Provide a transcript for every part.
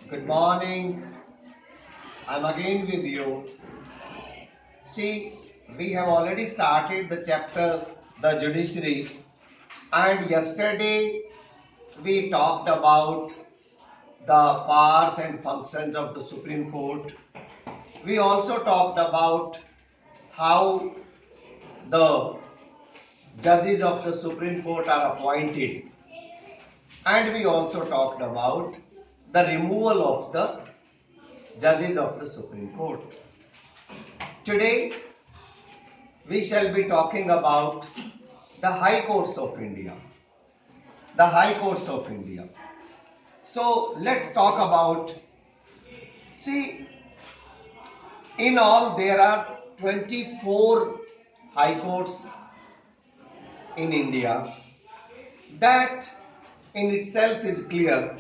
Good morning. I'm again with you. See, we have already started the chapter, the judiciary, and yesterday we talked about the powers and functions of the Supreme Court. We also talked about how the judges of the Supreme Court are appointed, and we also talked about the removal of the judges of the Supreme Court. Today we shall be talking about the High Courts of India. The High Courts of India. So let's talk about, see, in all there are 24 High Courts in India. That in itself is clear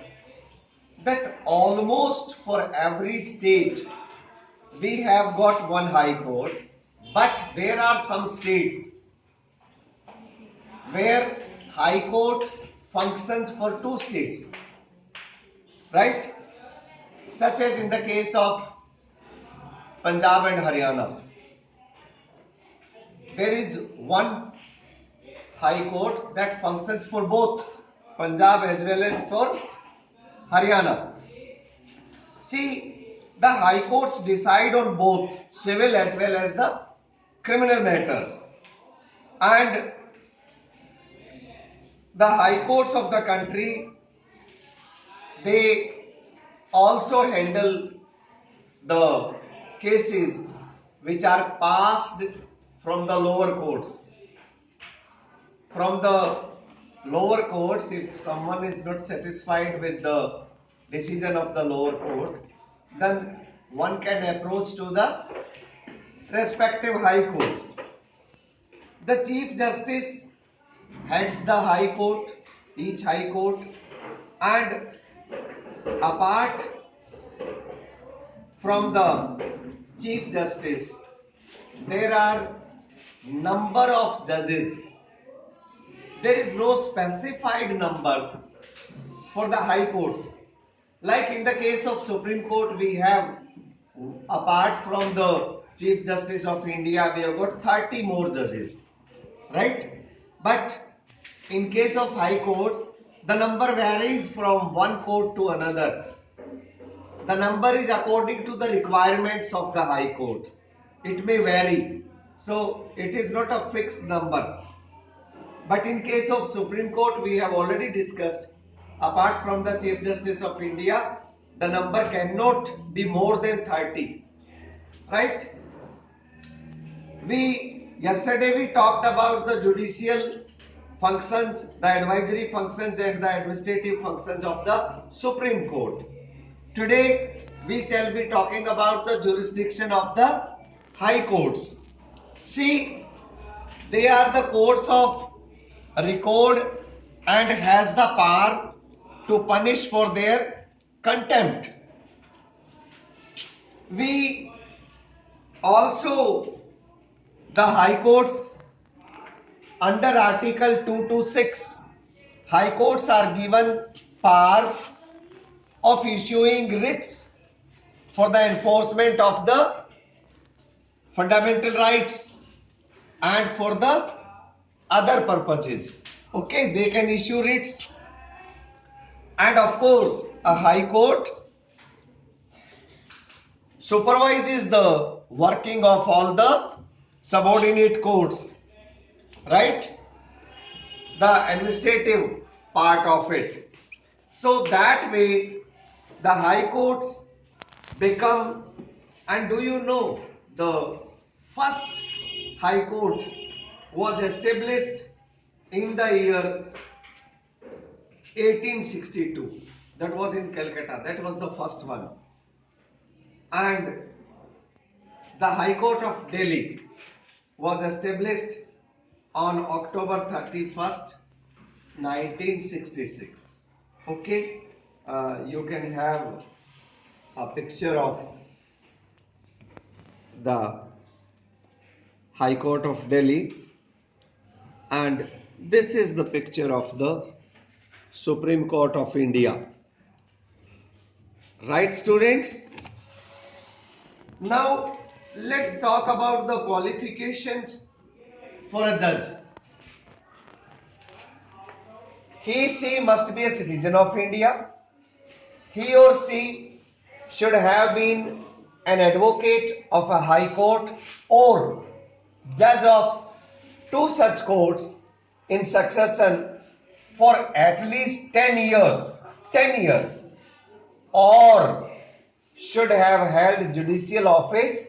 that almost for every state we have got one High Court, but there are some states where High Court functions for two states, right? Such as in the case of Punjab and Haryana. There is one High Court that functions for both Punjab as well as for Haryana. See, the High Courts decide on both civil as well as the criminal matters. And the High Courts of the country, they also handle the cases which are passed from the lower courts. From the lower courts, if someone is not satisfied with the decision of the lower court, then one can approach to the respective high courts. The Chief Justice heads the High Court, each High Court, and apart from the Chief Justice, there are number of judges. There is no specified number for the High Courts. Like in the case of Supreme Court, we have, apart from the Chief Justice of India, we have got 30 more judges, right? But in case of High Courts, the number varies from one court to another. The number is according to the requirements of the High Court. It may vary. So it is not a fixed number. But in case of Supreme Court, we have already discussed, apart from the Chief Justice of India, the number cannot be more than 30. Right? Yesterday we talked about the judicial functions, the advisory functions and the administrative functions of the Supreme Court. Today we shall be talking about the jurisdiction of the High Courts. See, they are the courts of record and has the power to punish for their contempt. We also, the High Courts, under Article 2 to 6, High Courts are given powers of issuing writs for the enforcement of the fundamental rights and for the other purposes. Okay, they can issue writs. And of course, a High Court supervises the working of all the subordinate courts, right? The administrative part of it. So that way the High Courts become, and do you know the first High Court was established in the year 1862. That was in Calcutta. That was the first one. And the High Court of Delhi was established on October 31st, 1966. Okay, you can have a picture of the High Court of Delhi, and this is the picture of the Supreme Court of India, Right, students? Now, let's talk about the qualifications for a judge. She must be a citizen of India. He or she should have been an advocate of a high court or judge of two such courts in succession for at least 10 years. 10 years. Or should have held judicial office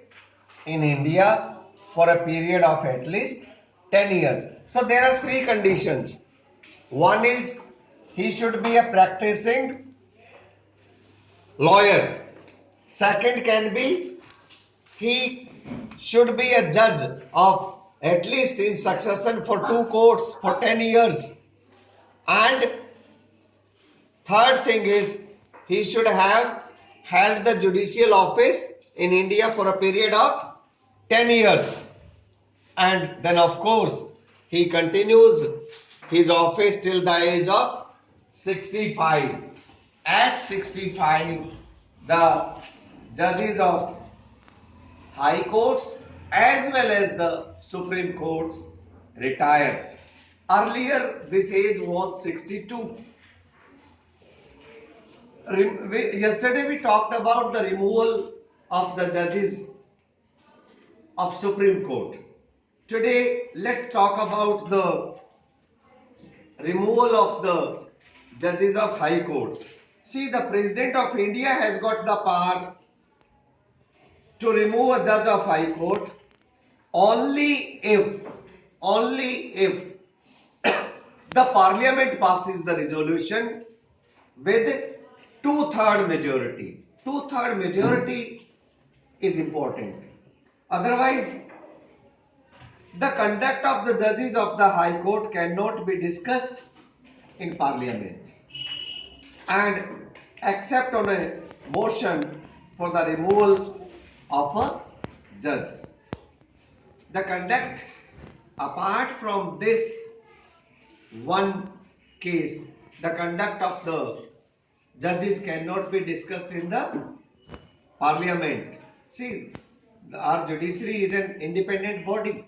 in India for a period of at least 10 years. So there are three conditions. One is he should be a practicing lawyer. Second can be he should be a judge of at least in succession for two courts for 10 years. And third thing is he should have held the judicial office in India for a period of 10 years. And then of course he continues his office till the age of 65. At 65, the judges of high courts as well as the Supreme Courts retire. Earlier this age was 62. Yesterday we talked about the removal of the judges of Supreme Court. Today let's talk about the removal of the judges of high courts. See, the President of India has got the power to remove a judge of high court only if the parliament passes the resolution with two-third majority. Two-third majority is important. Otherwise, the conduct of the judges of the High Court cannot be discussed in Parliament, and except on a motion for the removal of a judge. The conduct, apart from this one case, the conduct of the judges cannot be discussed in the Parliament. See, our judiciary is an independent body,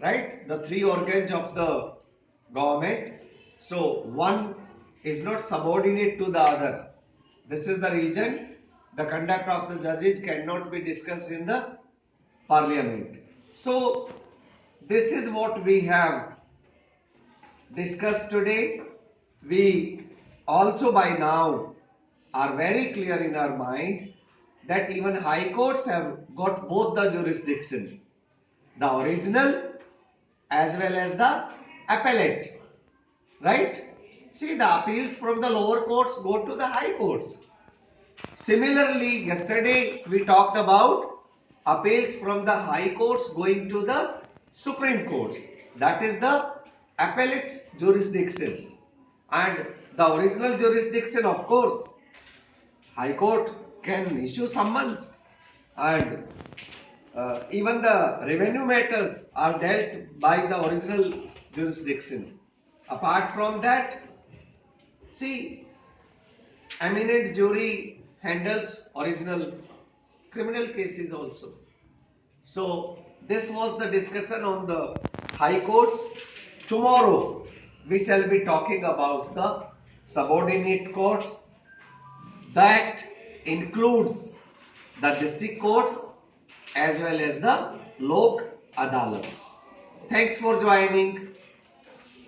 right? The three organs of the government. So one is not subordinate to the other. This is the reason the conduct of the judges cannot be discussed in the Parliament. So this is what we have discussed today. We also by now are very clear in our mind that even high courts have got both the jurisdiction, the original as well as the appellate, right? See, the appeals from the lower courts go to the high courts. Similarly, yesterday we talked about appeals from the high courts going to the Supreme Courts. That is the appellate jurisdiction. And the original jurisdiction, of course, High Court can issue summons, and even the revenue matters are dealt by the original jurisdiction. Apart from that, see, eminent jury handles original criminal cases also. So this was the discussion on the high courts. Tomorrow we shall be talking about the subordinate courts. That includes the district courts as well as the Lok Adalats. Thanks for joining.